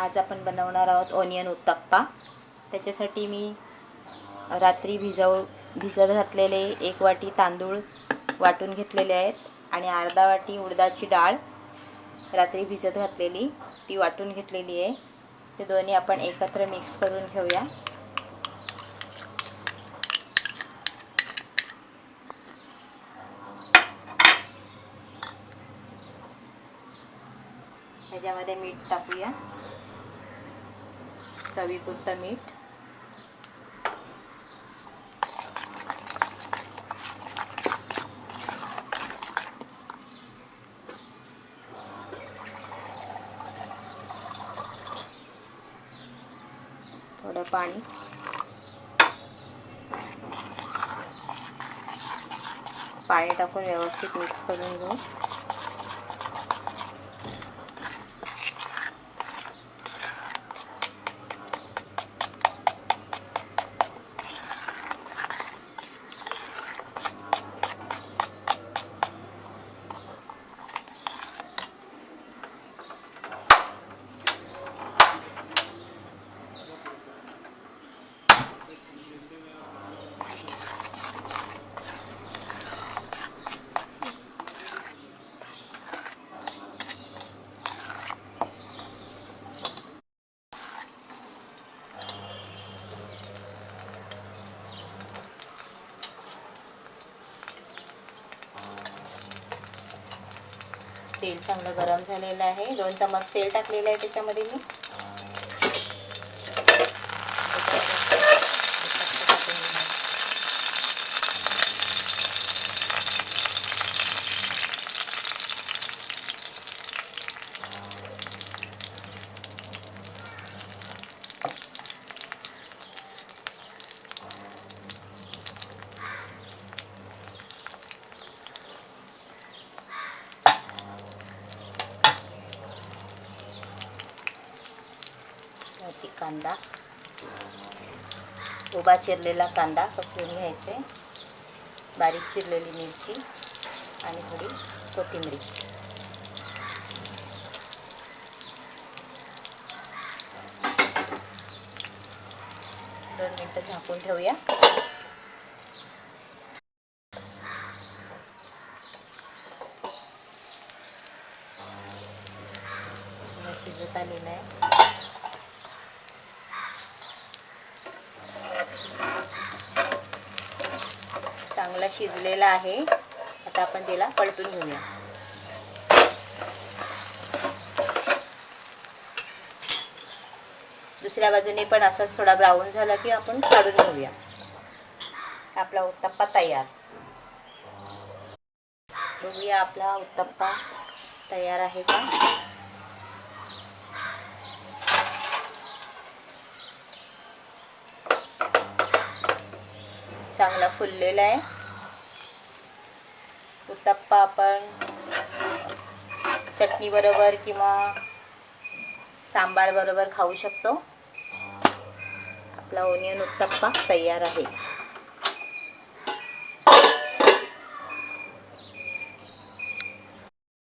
आज आपण बनवणार आहोत ओनियन उत्तप्पा। त्याच्यासाठी मी रात्री भिजत घातलेले 1 वाटी तांदूळ वाटून घेतलेले आहेत आणि अर्धा वाटी उडदाची डाळ रात्री भिजत घातलेली ती वाटून घेतलेली आहे। ते दोन्ही आपण एकत्र मिक्स करून घेऊया। ह्याच्यामध्ये मीठ टाकूया, चवीपुरतं मीठ। थोडं पाणी, पाणी टाकून व्यवस्थित मिक्स करून घेऊ। तेल चांगलं गरम झालेलं आहे। 2 चमच तेल टाकलेलं आहे त्याच्यामध्ये मी। कांदा, उभा चिरलेला कांदा कसून घ्यायचे, बारीक चिरलेली मिरची आणि थोडी कोथिंबीर। 2 मिनिटं झाकून ठेवूया। शिजत आलेलं आहे। चांगला शिजलेला आहे। आता आपण त्याला पलटून घेऊया। दुसऱ्या बाजूने पण असंच थोडा ब्राऊन झाला की आपण काढून घेऊया। आपला उत्तप्पा तयार। बघूया आपला उत्तप्पा तयार आहे का। चांगला फुललेला आहे। उत्तप्पा आपण चटणी बरोबर किंवा सांबार बरोबर खाऊ शकतो। आपला ओनियन उत्तप्पा तयार आहे।